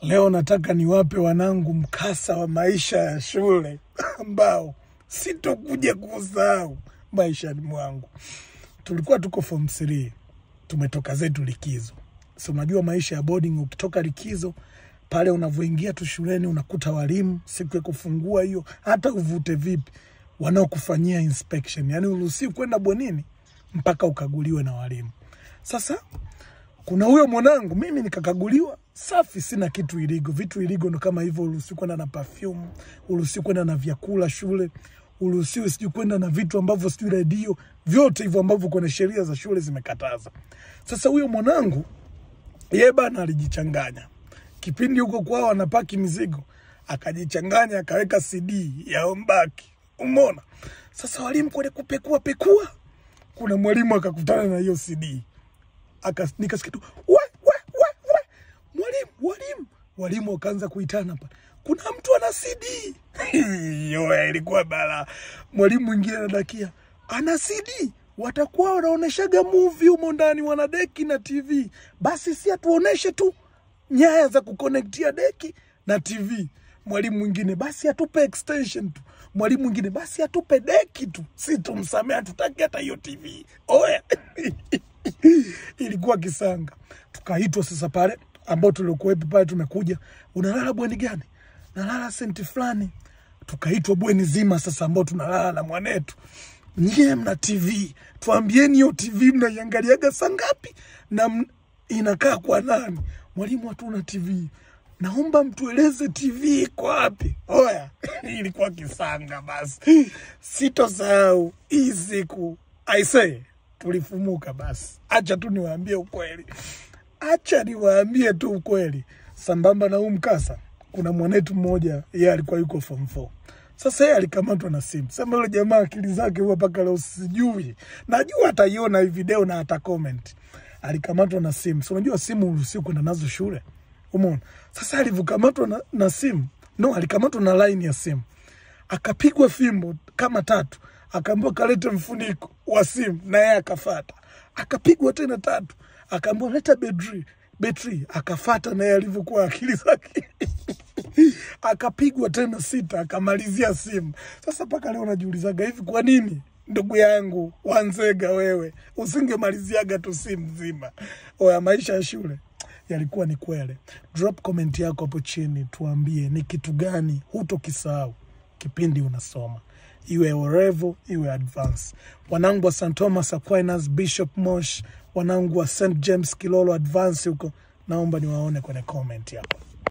Leo nataka niwape wanangu mkasa wa maisha ya shule ambao sitokuja kusahau maishani mwangu. Tulikuwa tuko form 3. Tumetoka zetu likizo. So unajua maisha ya boarding, ukitoka likizo pale unavoingia tu shuleni unakuta walimu siku ya kufungua hiyo hata uvute vipi wanaokufanyia inspection. Yaani uruhusiwi kwenda bwenini mpaka ukaguliwe na walimu. Sasa kuna huyo mwanangu, mimi nikakaguliwa safi, sina kitu iligo. Vitu iligo ndo kama hivyo, uruhusiwi kwenda na perfume, uruhusiwi kwenda na vyakula shule, uruhusiwi sijui kwenda na vitu ambavyo sijui radio, vyote hivyo ambavyo kuna sheria za shule zimekataza. Sasa huyo mwanangu yeye bana alijichanganya. Kipindi huko kwao anapaki mizigo, akajichanganya akaweka CD ya Ombaki. Umeona? Sasa walimu kule kupekua, kuna mwalimu akakutana na hiyo CD. Nikasikia tu walimu wakaanza kuitana hapa, kuna mtu ana CD. Yo, ilikuwa bala. Mwalimu mwingine anadakia, ana CD, watakuwa wanaoneshaga movie humo ndani, wana deki na TV. Basi si atuoneshe tu nyaya za kuconnectia deki na TV. Mwalimu mwingine, basi atupe extension tu. Mwalimu mwingine, basi atupe deki tu, si tumsamea, hatutaki hata hiyo TV. Oya. Ilikuwa kisanga. Tukaitwa sasa pale ambao tulikuwepo pale, tumekuja, unalala bweni gani? Nalala senti fulani. Tukaitwa bweni zima sasa ambao tunalala na mwanetu. Nyie mna TV, tuambieni hiyo TV mnaiangaliaga saa ngapi na inakaa kwa nani? Mwalimu, hatuna TV. Naomba mtueleze TV iko wapi? Oya. Ilikuwa kisanga basi. Sitosahau hii siku. I say tulifumuka basi. Acha tu niwaambie ukweli. Sambamba na mkasa, kuna mwanetu mmoja, yeye alikuwa yuko form 4. Sasa yeye alikamatwa na simu. Sema yule jamaa akili zake huwa mpaka leo sijui. Najua ataiona hii video na ata comment. Alikamatwa na simu. So unajua simu uruhusiwi kwenda nazo shule. Umeona? Sasa alivyokamatwa na simu, alikamatwa na line ya simu. Akapigwa fimbo kama 3. Akaambiwa kalete mfuniko wa simu na yeye akafuata. Akapigwa tena 3. Akaambiwa leta betri, akafuata na yeye alivyokuwa akili zake. Akapigwa tena 6, akamalizia simu. Sasa paka leo najiulizaga hivi, kwa nini ndugu yangu Wanzega wewe usingemaliziaga tu simu nzima? Oya, maisha ya shule yalikuwa ni kweli. Drop comment yako hapo chini, tuambie ni kitu gani hutokisahau kipindi unasoma, iwe O-level iwe advance. Wanangu wa St. Thomas Aquinas, Bishop Mosh, wanangu wa St. James Kilolo advance huko, naomba niwaone kwenye comment hapo.